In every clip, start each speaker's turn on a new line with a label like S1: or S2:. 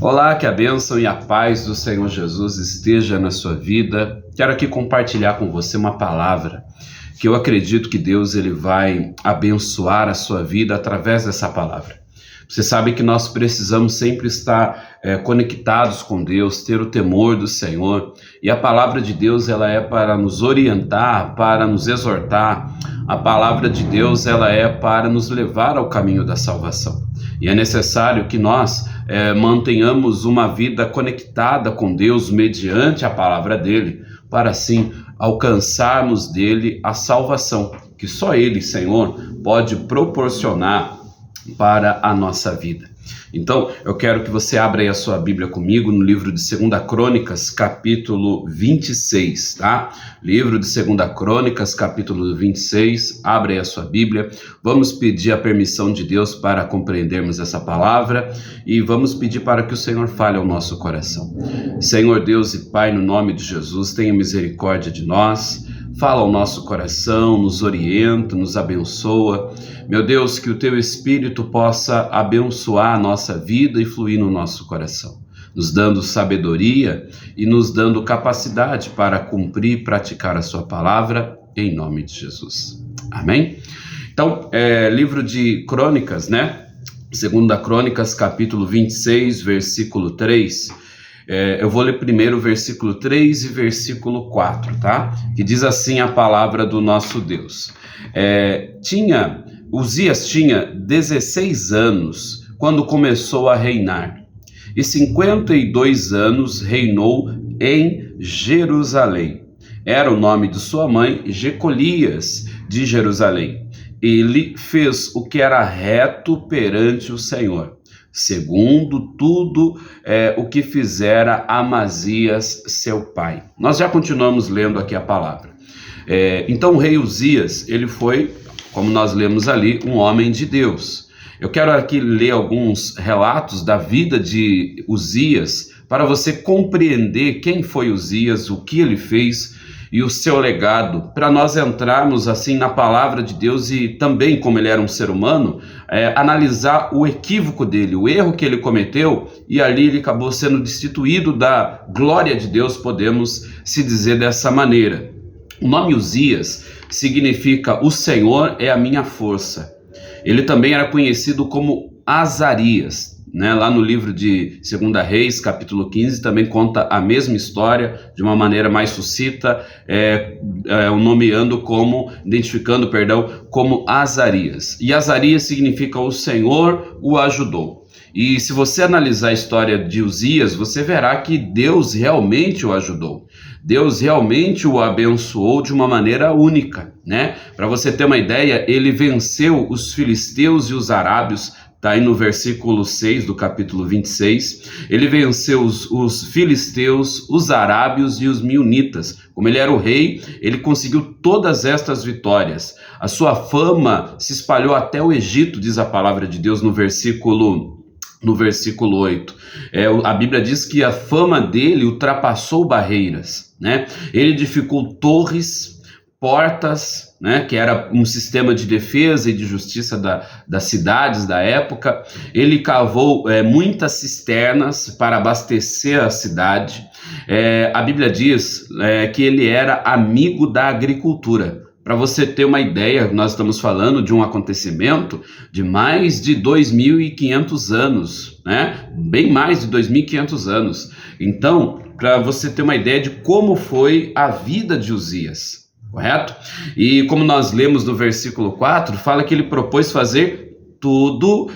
S1: Olá, que a bênção e a paz do Senhor Jesus esteja na sua vida. Quero aqui compartilhar com você uma palavra que eu acredito que Deus ele vai abençoar a sua vida através dessa palavra. Você sabe que nós precisamos sempre estar conectados com Deus, ter o temor do Senhor, e a palavra de Deus ela é para nos orientar, para nos exortar. A palavra de Deus ela é para nos levar ao caminho da salvação. E é necessário que nós mantenhamos uma vida conectada com Deus mediante a palavra dele, para assim alcançarmos dele a salvação, que só ele, Senhor, pode proporcionar para a nossa vida. Então, eu quero que você abra aí a sua Bíblia comigo no livro de 2 Crônicas, capítulo 26, tá? Livro de 2 Crônicas, capítulo 26, abre aí a sua Bíblia. Vamos pedir a permissão de Deus para compreendermos essa palavra e vamos pedir para que o Senhor fale ao nosso coração. Senhor Deus e Pai, no nome de Jesus, tenha misericórdia de nós. Fala ao nosso coração, nos orienta, nos abençoa. Meu Deus, que o Teu Espírito possa abençoar a nossa vida e fluir no nosso coração, nos dando sabedoria e nos dando capacidade para cumprir e praticar a Sua palavra, em nome de Jesus. Amém? Então, livro de Crônicas, né? 2 Crônicas, capítulo 26, versículo 3. Eu vou ler primeiro o versículo 3 e versículo 4, tá? Que diz assim a palavra do nosso Deus. Uzias tinha 16 anos quando começou a reinar, e 52 anos reinou em Jerusalém. Era o nome de sua mãe, Jecolias de Jerusalém. Ele fez o que era reto perante o Senhor, segundo tudo o que fizera Amazias, seu pai. Nós já continuamos lendo aqui a palavra. Então o rei Uzias, ele foi, como nós lemos ali, um homem de Deus. Eu quero aqui ler alguns relatos da vida de Uzias, para você compreender quem foi Uzias, o que ele fez e o seu legado, para nós entrarmos assim na palavra de Deus e também, como ele era um ser humano, analisar o equívoco dele, o erro que ele cometeu, e ali ele acabou sendo destituído da glória de Deus, podemos se dizer dessa maneira. O nome Uzias significa o Senhor é a minha força. Ele também era conhecido como Azarias, né? Lá no livro de 2 Reis, capítulo 15, também conta a mesma história de uma maneira mais sucinta, identificando como Azarias. E Azarias significa o Senhor o ajudou. E se você analisar a história de Uzias, você verá que Deus realmente o ajudou. Deus realmente o abençoou de uma maneira única, né? Para você ter uma ideia, ele venceu os filisteus e os arábios. Está aí no versículo 6 do capítulo 26, ele venceu os filisteus, os arábios e os meunitas. Como ele era o rei, ele conseguiu todas estas vitórias. A sua fama se espalhou até o Egito, diz a palavra de Deus no versículo 8. A Bíblia diz que a fama dele ultrapassou barreiras, né? Ele edificou torres, portas, né, que era um sistema de defesa e de justiça das cidades da época. Ele cavou muitas cisternas para abastecer a cidade. A Bíblia diz que ele era amigo da agricultura. Para você ter uma ideia, nós estamos falando de um acontecimento de mais de 2.500 anos, né? Bem mais de 2.500 anos. Então, para você ter uma ideia de como foi a vida de Uzias, correto? E como nós lemos no versículo 4, fala que ele propôs fazer tudo,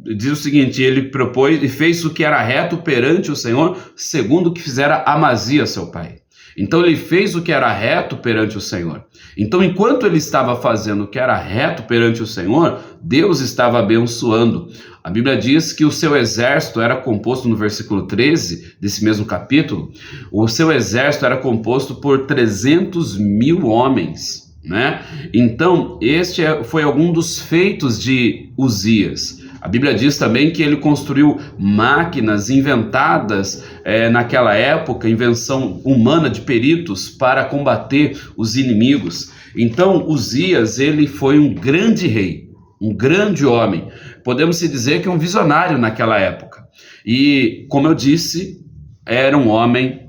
S1: diz o seguinte, ele propôs e fez o que era reto perante o Senhor, segundo o que fizera Amazias, seu pai. Então ele fez o que era reto perante o Senhor. Então, enquanto ele estava fazendo o que era reto perante o Senhor, Deus estava abençoando. A Bíblia diz que o seu exército era composto, no versículo 13 desse mesmo capítulo, o seu exército era composto por 300.000 homens, né? Então, este foi algum dos feitos de Uzias. A Bíblia diz também que ele construiu máquinas inventadas naquela época, invenção humana de peritos para combater os inimigos. Então, Uzias, ele foi um grande rei, um grande homem. Podemos se dizer que um visionário naquela época. E, como eu disse, era um homem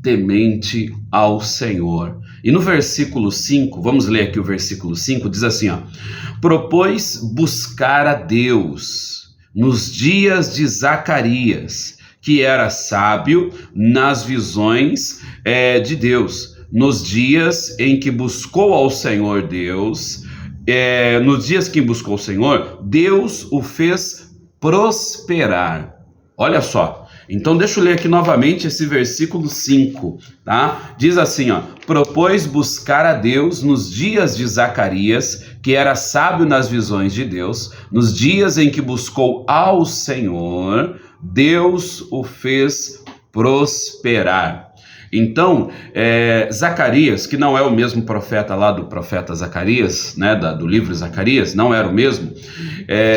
S1: temente ao Senhor. E no versículo 5, vamos ler aqui o versículo 5, diz assim, ó: propôs buscar a Deus nos dias de Zacarias, que era sábio nas visões de Deus, nos dias em que buscou ao Senhor Deus, nos dias que buscou o Senhor, Deus o fez prosperar. Olha só, então deixa eu ler aqui novamente esse versículo 5, tá? Diz assim, ó: propôs buscar a Deus nos dias de Zacarias, que era sábio nas visões de Deus, nos dias em que buscou ao Senhor, Deus o fez prosperar. Então, Zacarias, que não é o mesmo profeta lá do profeta Zacarias, né, do livro Zacarias, não era o mesmo,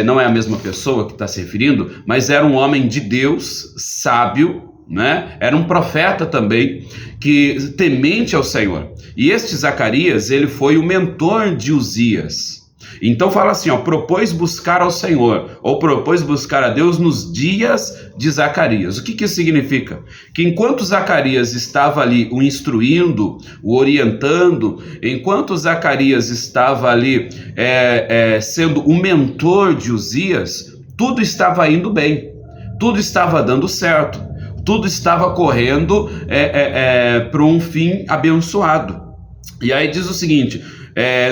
S1: não é a mesma pessoa que está se referindo, mas era um homem de Deus, sábio, né? Era um profeta também, que temente ao Senhor. E este Zacarias, ele foi o mentor de Uzias. Então fala assim, ó: propôs buscar ao Senhor, ou propôs buscar a Deus nos dias de Zacarias. O que isso significa? Que enquanto Zacarias estava ali o instruindo, o orientando, enquanto Zacarias estava ali sendo o mentor de Uzias, tudo estava indo bem, tudo estava dando certo, tudo estava correndo para um fim abençoado. E aí diz o seguinte: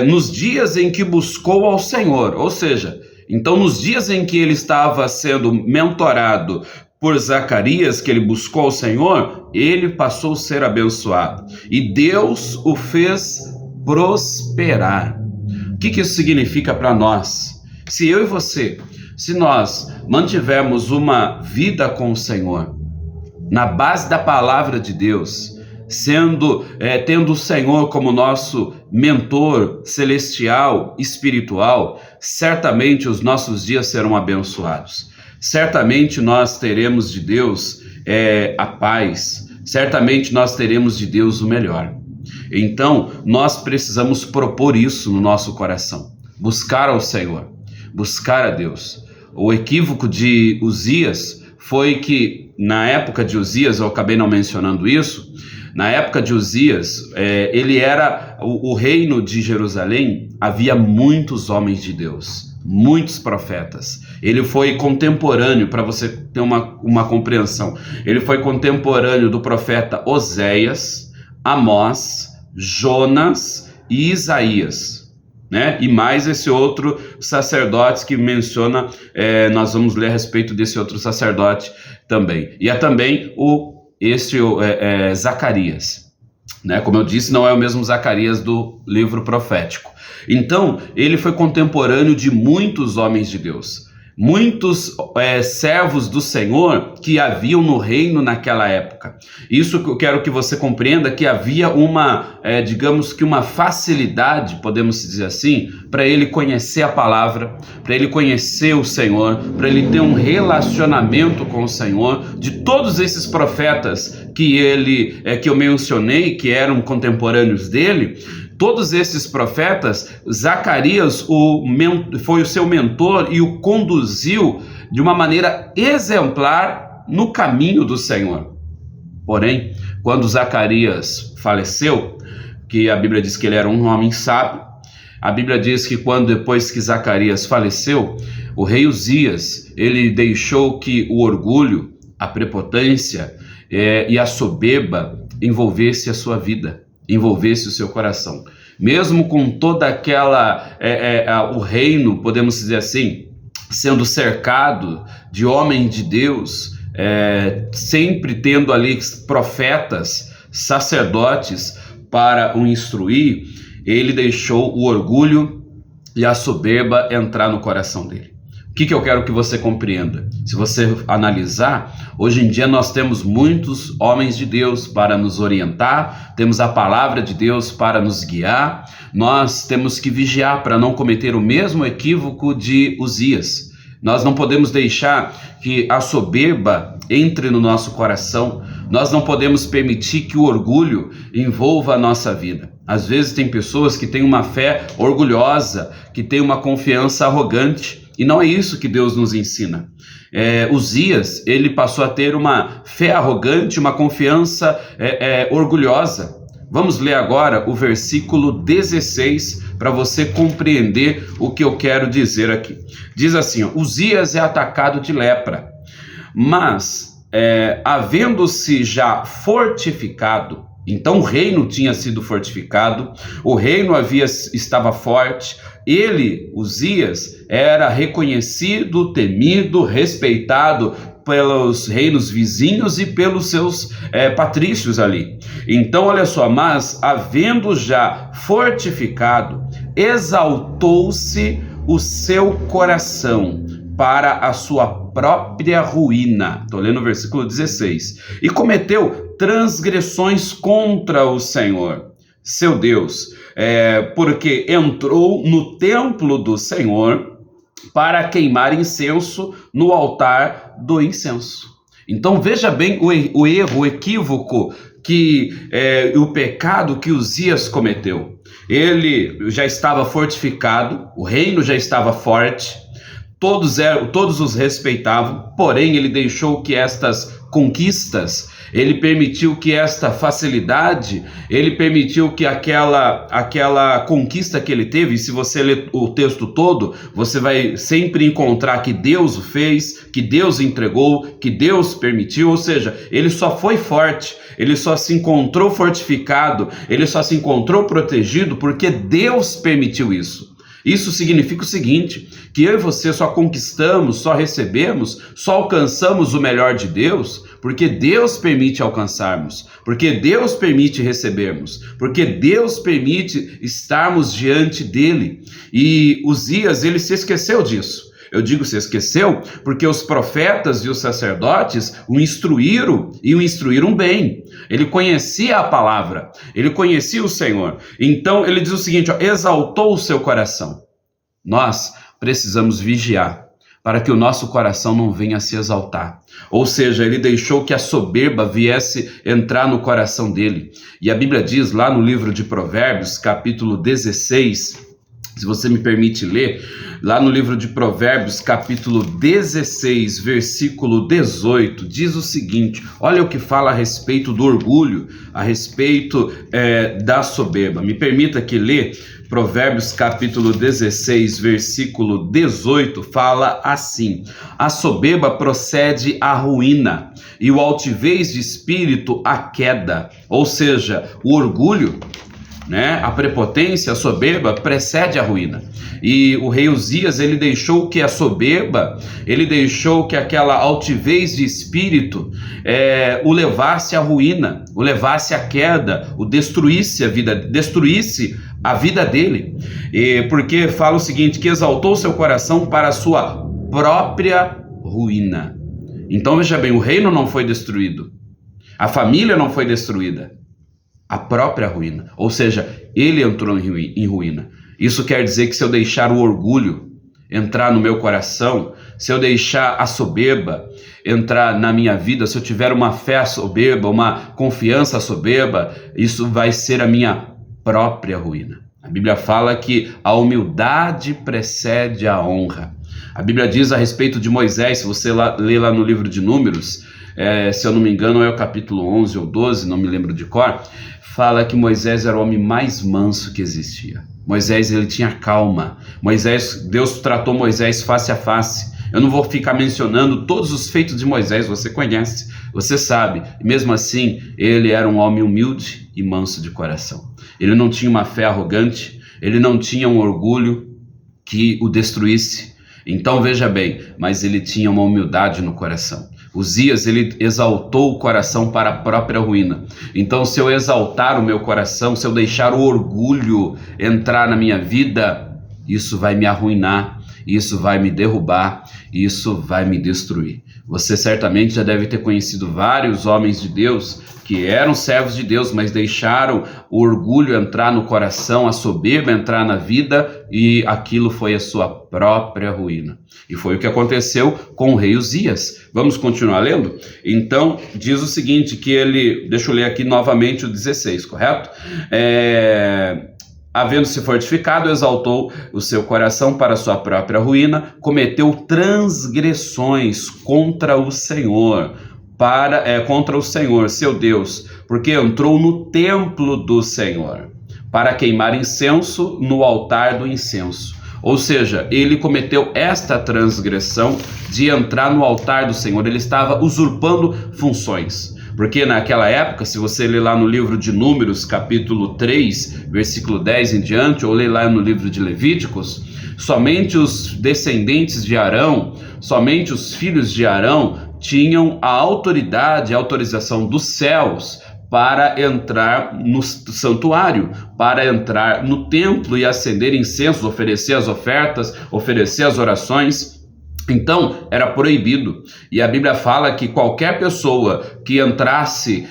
S1: nos dias em que buscou ao Senhor, ou seja, então nos dias em que ele estava sendo mentorado por Zacarias, que ele buscou ao Senhor, ele passou a ser abençoado. E Deus o fez prosperar. O que isso significa para nós? Se eu e você, se nós mantivermos uma vida com o Senhor, na base da palavra de Deus, tendo o Senhor como nosso mentor celestial, espiritual, certamente os nossos dias serão abençoados. Certamente nós teremos de Deus a paz, certamente nós teremos de Deus o melhor. Então, nós precisamos propor isso no nosso coração, buscar ao Senhor, buscar a Deus. O equívoco de Uzias foi que, na época de Uzias, eu acabei não mencionando isso, na época de Uzias, ele era o reino de Jerusalém, havia muitos homens de Deus, muitos profetas. Ele foi contemporâneo, para você ter uma compreensão, ele foi contemporâneo do profeta Oséias, Amós, Jonas e Isaías, né? E mais esse outro sacerdote que menciona, nós vamos ler a respeito desse outro sacerdote também. E também Zacarias, né? Como eu disse, não é o mesmo Zacarias do livro profético. Então, ele foi contemporâneo de muitos homens de Deus, muitos servos do Senhor que haviam no reino naquela época. Isso que eu quero que você compreenda, que havia digamos que uma facilidade, podemos dizer assim, para ele conhecer a palavra, para ele conhecer o Senhor, para ele ter um relacionamento com o Senhor. De todos esses profetas que eu mencionei, que eram contemporâneos dele, todos esses profetas, Zacarias foi o seu mentor e o conduziu de uma maneira exemplar no caminho do Senhor. Porém, quando Zacarias faleceu, que a Bíblia diz que ele era um homem sábio, a Bíblia diz que depois que Zacarias faleceu, o rei Uzias, ele deixou que o orgulho, a prepotência e a soberba envolvesse a sua vida, envolvesse o seu coração. Mesmo com toda aquela, o reino, podemos dizer assim, sendo cercado de homens de Deus, sempre tendo ali profetas, sacerdotes para o instruir, ele deixou o orgulho e a soberba entrar no coração dele. O que eu quero que você compreenda? Se você analisar, hoje em dia nós temos muitos homens de Deus para nos orientar, temos a palavra de Deus para nos guiar, nós temos que vigiar para não cometer o mesmo equívoco de Uzias. Nós não podemos deixar que a soberba entre no nosso coração, nós não podemos permitir que o orgulho envolva a nossa vida. Às vezes tem pessoas que têm uma fé orgulhosa, que têm uma confiança arrogante, E não é isso que Deus nos ensina. Uzias, ele passou a ter uma fé arrogante, uma confiança orgulhosa. Vamos ler agora o versículo 16 para você compreender o que eu quero dizer aqui. Diz assim, ó, Uzias é atacado de lepra, mas havendo-se já fortificado, então o reino tinha sido fortificado, o reino estava forte, ele, Uzias, era reconhecido, temido, respeitado pelos reinos vizinhos e pelos seus patrícios ali. Então, olha só, mas havendo já fortificado, exaltou-se o seu coração para a sua própria ruína. Estou lendo o versículo 16. E cometeu transgressões contra o Senhor, seu Deus, porque entrou no templo do Senhor para queimar incenso no altar do incenso. Então veja bem o erro, o equívoco, o pecado que Uzias cometeu. Ele já estava fortificado, o reino já estava forte, todos os respeitavam, porém ele deixou que estas conquistas, ele permitiu que esta facilidade, ele permitiu que aquela conquista que ele teve, e se você ler o texto todo, você vai sempre encontrar que Deus o fez, que Deus entregou, que Deus permitiu, ou seja, ele só foi forte, ele só se encontrou fortificado, ele só se encontrou protegido porque Deus permitiu isso. Isso significa o seguinte, que eu e você só conquistamos, só recebemos, só alcançamos o melhor de Deus, porque Deus permite alcançarmos, porque Deus permite recebermos, porque Deus permite estarmos diante dele. E Uzias, ele se esqueceu disso. Eu digo se esqueceu porque os profetas e os sacerdotes o instruíram e o instruíram bem. Ele conhecia a palavra, ele conhecia o Senhor. Então ele diz o seguinte, ó, exaltou o seu coração. Nós precisamos vigiar para que o nosso coração não venha a se exaltar. Ou seja, ele deixou que a soberba viesse entrar no coração dele. E a Bíblia diz lá no livro de Provérbios, capítulo 16, se você me permite ler, lá no livro de Provérbios, capítulo 16, versículo 18, diz o seguinte, olha o que fala a respeito do orgulho, a respeito da soberba. Me permita que ler Provérbios, capítulo 16, versículo 18, fala assim, a soberba procede à ruína, e o altivez de espírito à queda, ou seja, o orgulho, a prepotência, a soberba precede a ruína. E o rei Uzias, ele deixou que a soberba, ele deixou que aquela altivez de espírito o levasse à ruína, o levasse à queda, o destruísse a vida dele. Porque fala o seguinte, que exaltou seu coração para a sua própria ruína. Então veja bem, o reino não foi destruído, a família não foi destruída, a própria ruína, ou seja, ele entrou em ruína. Isso quer dizer que se eu deixar o orgulho entrar no meu coração, se eu deixar a soberba entrar na minha vida, se eu tiver uma fé soberba, uma confiança soberba, isso vai ser a minha própria ruína. A Bíblia fala que a humildade precede a honra. A Bíblia diz a respeito de Moisés, se você lê lá no livro de Números, se eu não me engano é o capítulo 11 ou 12, não me lembro de cor, fala que Moisés era o homem mais manso que existia. Moisés, ele tinha calma. Deus tratou Moisés face a face. Eu não vou ficar mencionando todos os feitos de Moisés, você conhece, você sabe. E mesmo assim, ele era um homem humilde e manso de coração. Ele não tinha uma fé arrogante, ele não tinha um orgulho que o destruísse. Então veja bem, mas ele tinha uma humildade no coração. Uzias, ele exaltou o coração para a própria ruína. Então, se eu exaltar o meu coração, se eu deixar o orgulho entrar na minha vida, isso vai me arruinar, isso vai me derrubar, isso vai me destruir. Você certamente já deve ter conhecido vários homens de Deus que eram servos de Deus, mas deixaram o orgulho entrar no coração, a soberba entrar na vida, e aquilo foi a sua própria ruína. E foi o que aconteceu com o rei Uzias. Vamos continuar lendo? Então, diz o seguinte, que ele, deixa eu ler aqui novamente o 16, correto? havendo-se fortificado, exaltou o seu coração para sua própria ruína, cometeu transgressões contra o Senhor, contra o Senhor, seu Deus, porque entrou no templo do Senhor para queimar incenso no altar do incenso. Ou seja, ele cometeu esta transgressão de entrar no altar do Senhor. Ele estava usurpando funções. Porque naquela época, se você ler lá no livro de Números, capítulo 3, versículo 10 em diante, ou ler lá no livro de Levíticos, somente os descendentes de Arão, somente os filhos de Arão tinham a autoridade, a autorização dos céus para entrar no santuário, para entrar no templo e acender incensos, oferecer as ofertas, oferecer as orações. Então, era proibido. E a Bíblia fala que qualquer pessoa que entrasse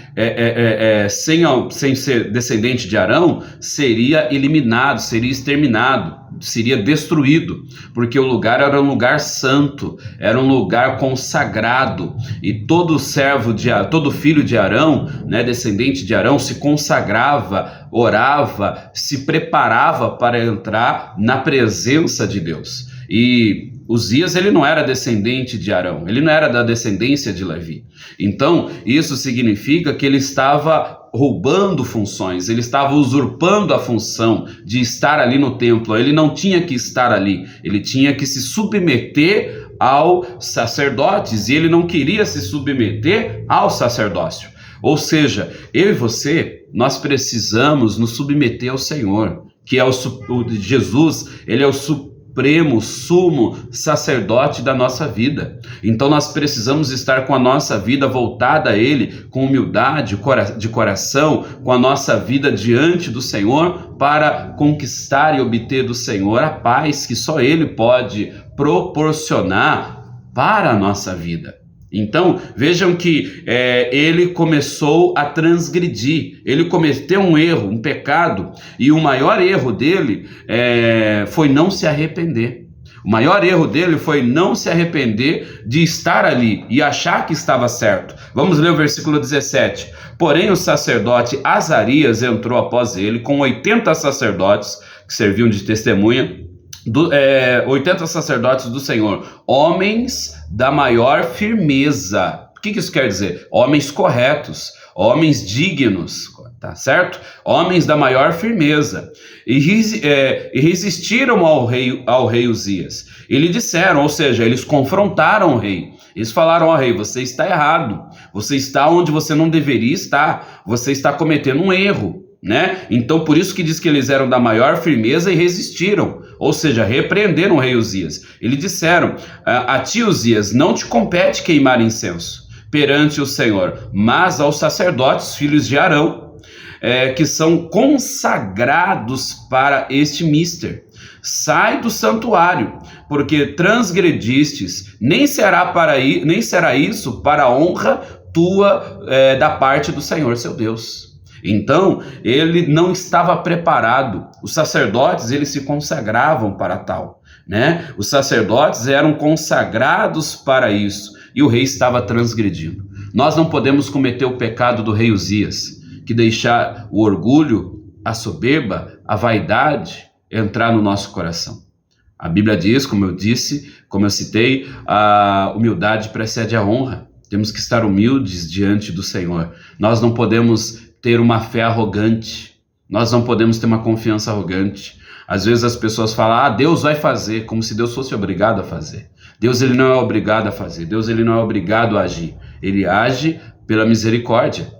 S1: sem ser descendente de Arão seria eliminado, seria exterminado, seria destruído, porque o lugar era um lugar santo, era um lugar consagrado, e todo todo filho de Arão, né, descendente de Arão, se consagrava, orava, se preparava para entrar na presença de Deus. E Uzias, ele não era descendente de Arão, ele não era da descendência de Levi. Então, isso significa que ele estava roubando funções, ele estava usurpando a função de estar ali no templo. Ele não tinha que estar ali, ele tinha que se submeter aos sacerdotes, e ele não queria se submeter ao sacerdócio. Ou seja, eu e você, nós precisamos nos submeter ao Senhor, que é o Jesus, ele é o supremo, sumo sacerdote da nossa vida. Então nós precisamos estar com a nossa vida voltada a Ele, com humildade de coração, com a nossa vida diante do Senhor, para conquistar e obter do Senhor a paz que só Ele pode proporcionar para a nossa vida. Então, vejam que ele começou a transgredir, ele cometeu um erro, um pecado, e o maior erro dele foi não se arrepender. O maior erro dele foi não se arrepender de estar ali e achar que estava certo. Vamos ler o versículo 17. Porém, o sacerdote Azarias entrou após ele com 80 sacerdotes que serviam de testemunha, 80 sacerdotes do Senhor, homens da maior firmeza. O que isso quer dizer? Homens corretos, homens dignos, tá certo? Homens da maior firmeza. E resistiram ao rei Uzias. E lhe disseram, ou seja, eles confrontaram o rei. Eles falaram ao rei: você está errado, você está onde você não deveria estar, você está cometendo um erro. Né? Então por isso que diz que eles eram da maior firmeza e resistiram, ou seja, repreenderam o rei Uzias. Eles disseram: a ti, Uzias, não te compete queimar incenso perante o Senhor, mas aos sacerdotes, filhos de Arão, que são consagrados para este mister. Sai do santuário, porque transgredistes, nem será isso para a honra tua da parte do Senhor seu Deus. Então, ele não estava preparado. Os sacerdotes, eles se consagravam para tal, né? Os sacerdotes eram consagrados para isso, e o rei estava transgredindo. Nós não podemos cometer o pecado do rei Uzias, que deixar o orgulho, a soberba, a vaidade entrar no nosso coração. A Bíblia diz, como eu disse, como eu citei, a humildade precede a honra. Temos que estar humildes diante do Senhor. Nós não podemos ter uma fé arrogante, nós não podemos ter uma confiança arrogante. Às vezes as pessoas falam: Deus vai fazer, como se Deus fosse obrigado a fazer. Deus, ele não é obrigado a fazer, Deus, ele não é obrigado a agir, ele age pela misericórdia.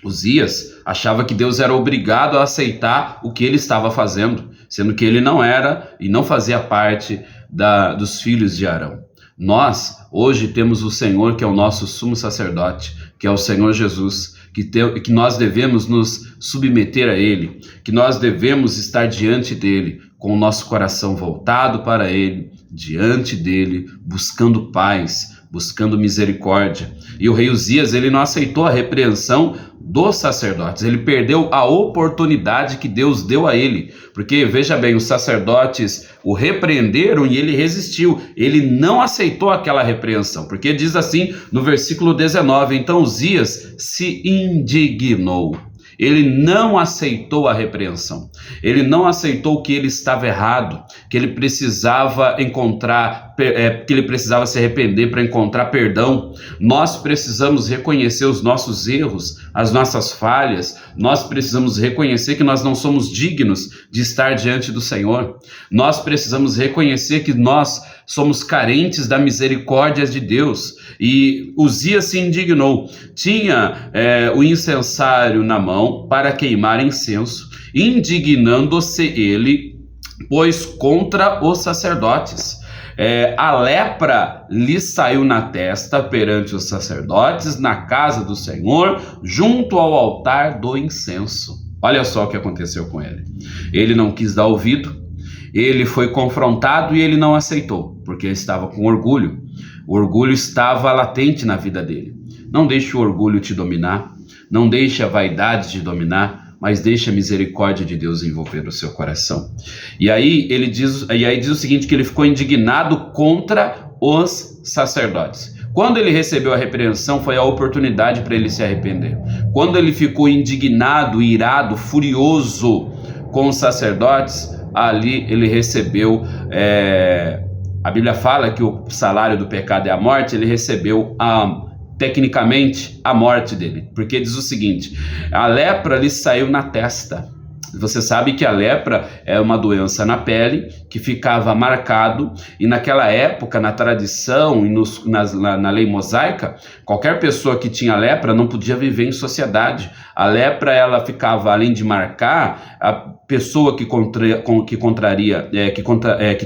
S1: Uzias achava que Deus era obrigado a aceitar o que ele estava fazendo, sendo que ele não era e não fazia parte dos filhos de Arão. Nós hoje temos o Senhor, que é o nosso sumo sacerdote, que é o Senhor Jesus, que nós devemos nos submeter a Ele, que nós devemos estar diante dEle, com o nosso coração voltado para Ele, diante dEle, buscando paz, buscando misericórdia. E o rei Uzias, ele não aceitou a repreensão dos sacerdotes, ele perdeu a oportunidade que Deus deu a ele, porque veja bem, os sacerdotes o repreenderam e ele resistiu, ele não aceitou aquela repreensão, porque diz assim no versículo 19: então Uzias se indignou Ele não aceitou a repreensão. Ele não aceitou que ele estava errado, que ele precisava que ele precisava se arrepender para encontrar perdão. Nós precisamos reconhecer os nossos erros, as nossas falhas. Nós precisamos reconhecer que nós não somos dignos de estar diante do Senhor. Nós precisamos reconhecer que nós somos carentes da misericórdia de Deus. E Uzias se indignou. Tinha o incensário na mão para queimar incenso, indignando-se ele, pois contra os sacerdotes. A lepra lhe saiu na testa perante os sacerdotes, na casa do Senhor, junto ao altar do incenso. Olha só o que aconteceu com ele. Ele não quis dar ouvido, ele foi confrontado e ele não aceitou, porque ele estava com orgulho. O orgulho estava latente na vida dele. Não deixe o orgulho te dominar, não deixe a vaidade te dominar, mas deixe a misericórdia de Deus envolver o seu coração. E aí diz o seguinte, que ele ficou indignado contra os sacerdotes. Quando ele recebeu a repreensão, foi a oportunidade para ele se arrepender. Quando ele ficou indignado, irado, furioso com os sacerdotes, ali ele recebeu, a Bíblia fala que o salário do pecado é a morte, ele recebeu tecnicamente a morte dele, porque diz o seguinte: a lepra lhe saiu na testa. Você sabe que a lepra é uma doença na pele que ficava marcado, e naquela época, na tradição e na lei mosaica, qualquer pessoa que tinha lepra não podia viver em sociedade. A lepra, ela ficava, além de marcar, a pessoa que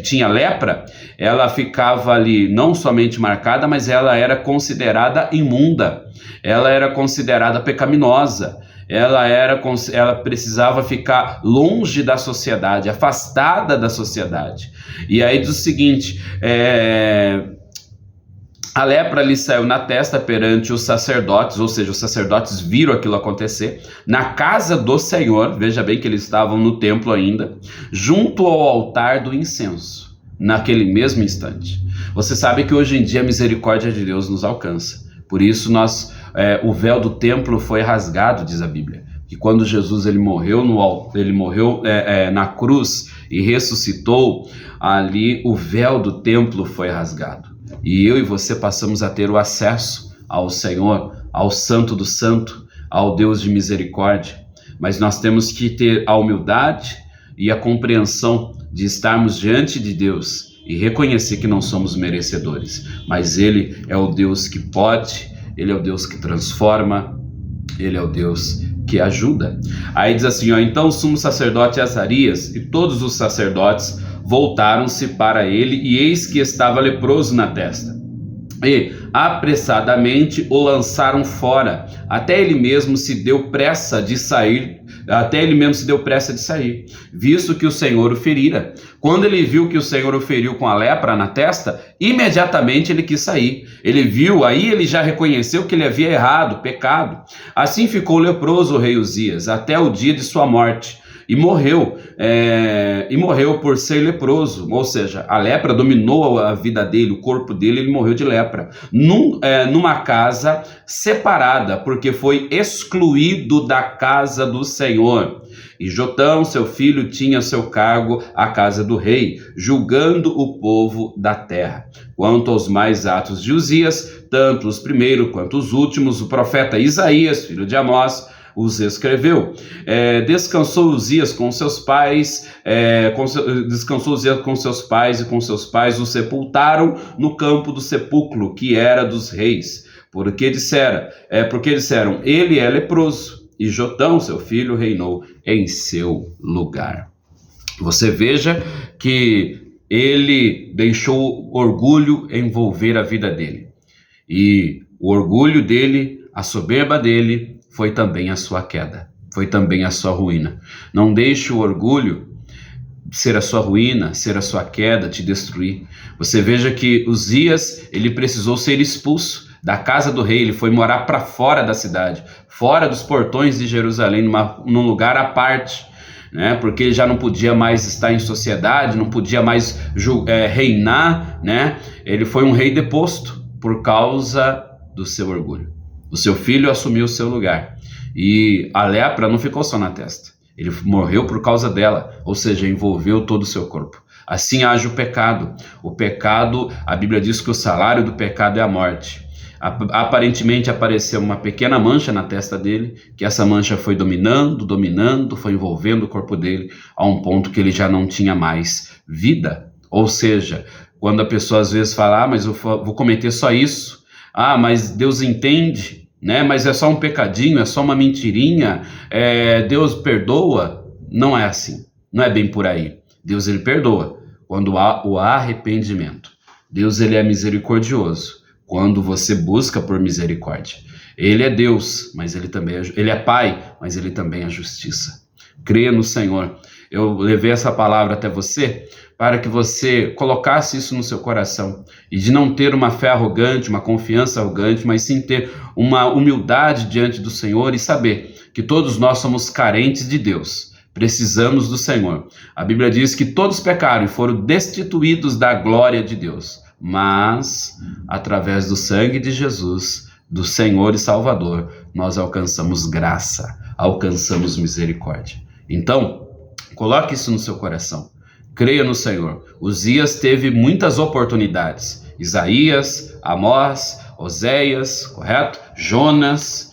S1: tinha lepra, ela ficava ali não somente marcada, mas ela era considerada imunda, ela era considerada pecaminosa. Ela precisava ficar longe da sociedade, afastada da sociedade. E aí diz o seguinte, a lepra lhe saiu na testa perante os sacerdotes, ou seja, os sacerdotes viram aquilo acontecer, na casa do Senhor, veja bem que eles estavam no templo ainda, junto ao altar do incenso, naquele mesmo instante. Você sabe que hoje em dia a misericórdia de Deus nos alcança, por isso o véu do templo foi rasgado, diz a Bíblia, que quando Jesus ele morreu na cruz e ressuscitou, ali o véu do templo foi rasgado. E eu e você passamos a ter o acesso ao Senhor, ao Santo do Santo, ao Deus de misericórdia. Mas nós temos que ter a humildade e a compreensão de estarmos diante de Deus e reconhecer que não somos merecedores. Mas Ele é o Deus que pode, Ele é o Deus que transforma, Ele é o Deus que ajuda. Aí diz assim, então o sumo sacerdote Azarias e todos os sacerdotes voltaram-se para ele, e eis que estava leproso na testa. E apressadamente o lançaram fora, até ele mesmo se deu pressa de sair, visto que o Senhor o ferira. Quando ele viu que o Senhor o feriu com a lepra na testa, imediatamente ele quis sair. Ele viu, aí ele já reconheceu que ele havia errado, pecado. Assim ficou leproso o rei Uzias, até o dia de sua morte. E morreu por ser leproso, ou seja, a lepra dominou a vida dele, o corpo dele, ele morreu de lepra, numa casa separada, porque foi excluído da casa do Senhor. E Jotão, seu filho, tinha a seu cargo a casa do rei, julgando o povo da terra. Quanto aos mais atos de Uzias, tanto os primeiros quanto os últimos, o profeta Isaías, filho de Amós, os escreveu. Descansou Uzias com seus pais, e com seus pais o sepultaram no campo do sepulcro, que era dos reis, porque disseram, ele é leproso, e Jotão, seu filho, reinou em seu lugar. Você veja que ele deixou orgulho envolver a vida dele, e o orgulho dele, a soberba dele, foi também a sua queda, foi também a sua ruína. Não deixe o orgulho ser a sua ruína, ser a sua queda, te destruir. Você veja que Uzias, ele precisou ser expulso da casa do rei, ele foi morar para fora da cidade, fora dos portões de Jerusalém, num lugar à parte, né? Porque ele já não podia mais estar em sociedade, não podia mais reinar, né? Ele foi um rei deposto por causa do seu orgulho. O seu filho assumiu o seu lugar. E a lepra não ficou só na testa. Ele morreu por causa dela, ou seja, envolveu todo o seu corpo. Assim age o pecado. O pecado, a Bíblia diz que o salário do pecado é a morte. Aparentemente apareceu uma pequena mancha na testa dele, que essa mancha foi dominando, foi envolvendo o corpo dele a um ponto que ele já não tinha mais vida. Ou seja, quando a pessoa às vezes fala, mas eu vou cometer só isso, mas Deus entende, né? Mas é só um pecadinho, é só uma mentirinha, Deus perdoa. Não é assim, não é bem por aí. Deus, ele perdoa quando há o arrependimento. Deus, ele é misericordioso quando você busca por misericórdia. Ele é Deus, mas ele é Pai, mas ele também é justiça. Creia no Senhor. Eu levei essa palavra até você para que você colocasse isso no seu coração e de não ter uma fé arrogante, uma confiança arrogante, mas sim ter uma humildade diante do Senhor e saber que todos nós somos carentes de Deus. Precisamos do Senhor. A Bíblia diz que todos pecaram e foram destituídos da glória de Deus. Mas, através do sangue de Jesus, do Senhor e Salvador, nós alcançamos graça, alcançamos misericórdia. Então, coloque isso no seu coração. Creia no Senhor. Uzias teve muitas oportunidades. Isaías, Amós, Oséias, correto? Jonas,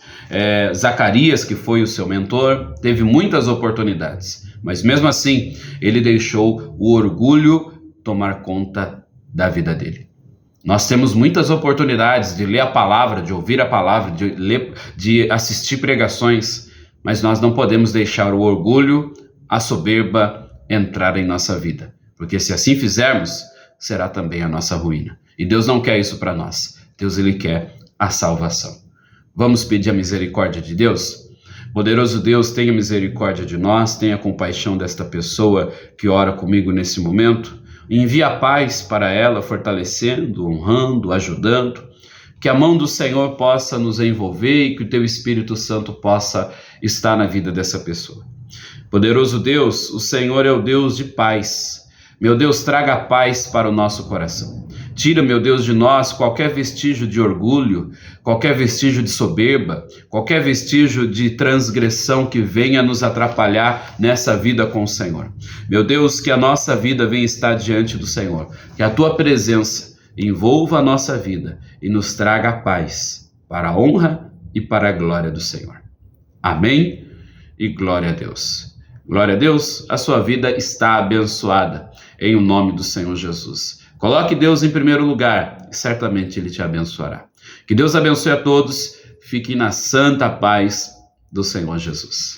S1: Zacarias, que foi o seu mentor, teve muitas oportunidades. Mas mesmo assim, ele deixou o orgulho tomar conta da vida dele. Nós temos muitas oportunidades de ler a palavra, de ouvir a palavra, de assistir pregações, mas nós não podemos deixar o orgulho, a soberba entrar em nossa vida, porque se assim fizermos, será também a nossa ruína. E Deus não quer isso para nós. Deus, ele quer a salvação. Vamos pedir a misericórdia de Deus? Poderoso Deus, tenha misericórdia de nós, tenha compaixão desta pessoa que ora comigo nesse momento. Envia paz para ela, fortalecendo, honrando, ajudando. Que a mão do Senhor possa nos envolver e que o teu Espírito Santo possa estar na vida dessa pessoa. Poderoso Deus, o Senhor é o Deus de paz. Meu Deus, traga a paz para o nosso coração. Tira, meu Deus, de nós qualquer vestígio de orgulho, qualquer vestígio de soberba, qualquer vestígio de transgressão que venha nos atrapalhar nessa vida com o Senhor. Meu Deus, que a nossa vida venha estar diante do Senhor, que a tua presença envolva a nossa vida e nos traga a paz para a honra e para a glória do Senhor. Amém e glória a Deus. Glória a Deus, a sua vida está abençoada em o nome do Senhor Jesus. Coloque Deus em primeiro lugar e certamente Ele te abençoará. Que Deus abençoe a todos. Fique na santa paz do Senhor Jesus.